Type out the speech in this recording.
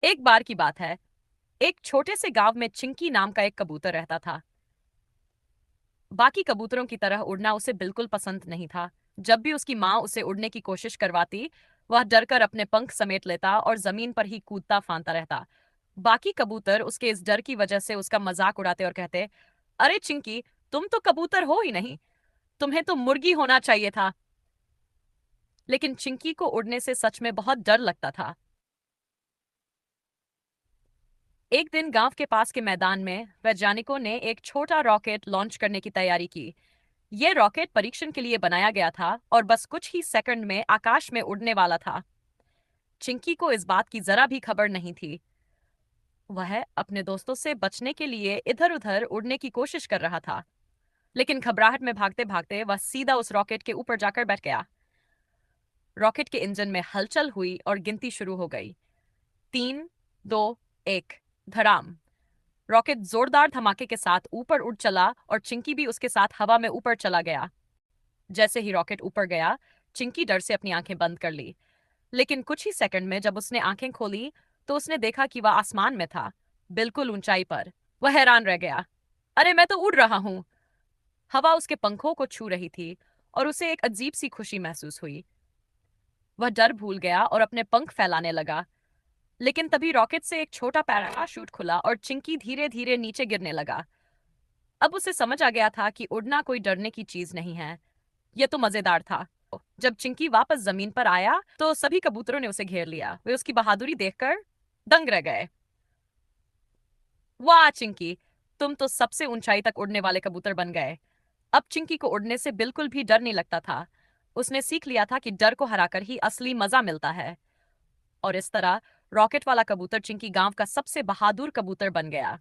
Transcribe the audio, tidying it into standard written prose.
एक बार की बात है। एक छोटे से गांव में चिंकी नाम का एक कबूतर रहता था। बाकी कबूतरों की तरह उड़ना उसे बिल्कुल पसंद नहीं था। जब भी उसकी माँ उसे उड़ने की कोशिश करवाती, वह डरकर अपने पंख समेट लेता और जमीन पर ही कूदता फांदता रहता। बाकी कबूतर उसके इस डर की वजह से उसका मजाक उड़ाते और कहते, अरे चिंकी, तुम तो कबूतर हो ही नहीं, तुम्हें तो मुर्गी होना चाहिए था। लेकिन चिंकी को उड़ने से सच में बहुत डर लगता था। एक दिन गांव के पास के मैदान में वैज्ञानिकों ने एक छोटा रॉकेट लॉन्च करने की तैयारी की। यह रॉकेट परीक्षण के लिए बनाया गया था और बस कुछ ही सेकंड में आकाश में उड़ने वाला था। चिंकी को इस बात की जरा भी खबर नहीं थी। वह अपने दोस्तों से बचने के लिए इधर उधर उड़ने की कोशिश कर रहा था, लेकिन घबराहट में भागते भागते वह सीधा उस रॉकेट के ऊपर जाकर बैठ गया। रॉकेट के इंजन में हलचल हुई और गिनती शुरू हो गई। 3, 2, 1, धड़ाम। रॉकेट जोरदार धमाके के साथ ऊपर उड़ चला और चिंकी भी उसके साथ हवा में ऊपर चला गया। जैसे ही रॉकेट ऊपर गया, चिंकी डर से अपनी आंखें बंद कर ली। लेकिन कुछ ही सेकंड में जब उसने आंखें खोली, तो उसने देखा कि वह आसमान में था, बिल्कुल ऊंचाई पर। वह हैरान रह गया। अरे, मैं तो उड़ रहा हूँ! हवा उसके पंखों को छू रही थी और उसे एक अजीब सी खुशी महसूस हुई। वह डर भूल गया और अपने पंख फैलाने लगा। लेकिन तभी रॉकेट से एक छोटा पैराशूट खुला और चिंकी धीरे धीरे नीचे गिरने लगा। अब उसे समझ आ गया था कि उड़ना कोई डरने की चीज नहीं है। यह तो मजेदार था। जब चिंकी वापस जमीन पर आया, तो सभी कबूतरों ने उसे घेर लिया। वे उसकी बहादुरी देखकर दंग रह गए। वाह चिंकी, तुम तो सबसे ऊंचाई तक उड़ने वाले कबूतर बन गए। अब चिंकी को उड़ने से बिल्कुल भी डर नहीं लगता था। उसने सीख लिया था कि डर को हराकर ही असली मजा मिलता है। और इस तरह रॉकेट वाला कबूतर चिंकी गांव का सबसे बहादुर कबूतर बन गया।